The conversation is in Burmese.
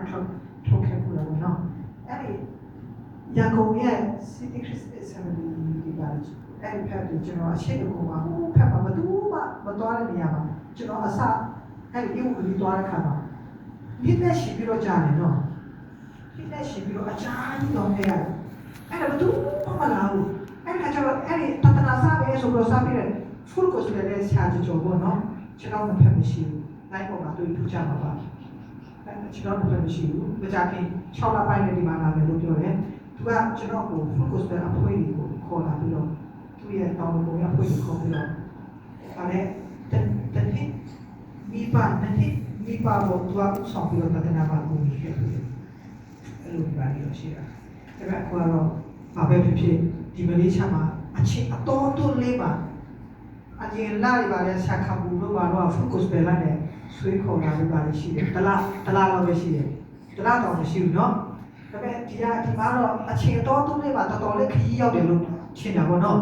ထုတ်ခဲ့ဘူးလားနော်အဲ့ဒီရန်ကုန်ရဲ့ City Christmas Assembly ဒီကအဲ့ဒီဖက်ကိုကျွန်တော်အရှိတ်ကိုမှာဟိုဖက်မှာဘယ်သူမှမသွားတဲ့နေရာမှာကျွန်တော်အစအဲ့ဒီဥပဒေသွားတဲ့ခါမှာဒီလက်ရှိပြီးတော့ကြားတယ်နော်ဒီလက်ရှိပြီးတော့အချားကြီးတော့ခဲ့ရတယ်အဲ့ဒါဘယ်သူမှမလာဘူးအဲ့ဒါကျတော့အဲ့ဒီတတနာစားပဲဆိုတော့စားပြီးတဲ့ full course လည်းဆရာကြီးကျော်ပေါ့နော်ကျွန်တော်မဖက်မရှိဘူးနိုင်ပေါ်မှာတွေ့ထူးကြမှာပါအဲ့ကျွန်တော်မဖက်မရှိဘူးကြာခင်6လပိုင်းနဲ့ဒီမှာလာမယ်လို့ပြောတယ်သူကကျွန်တော်ကို full course ပဲအဖွဲတွေကိုခေါ်လာပြီးတော့သူရဲ့တောင်းလို့ရဖွဲ့ကိုခေါ်ပြီးတော့အဲ့ဒါတနေ့မိဘနဲ့မိဘကိုသူကဆောင်ပြီးတော့တနင်္လာပါကိုဖြစ်တယ်အဲ့လိုပါလို့ရှိတာဒါပေမဲ့ကတော့ဘာပဲဖြစ်ဖြစ်ဒီမလေးချာမှာအချင်းအတော်တော်လေးပါအရင်လာရပါလေဆက်ခဘူးလို့ပါတော့ focus ပဲလာတယ်ဆွေးခေါ်လာလို့ပါရှိတယ်တလားတော့ပဲရှိတယ်တလားတော့မရှိဘူးเนาะဒါပေမဲ့ဒီမှာတော့အချင်းတော်တော်လေးပါတော်တော်လေးခရီးရောက်တယ်လို့ရှင်းတာပေါ့နော်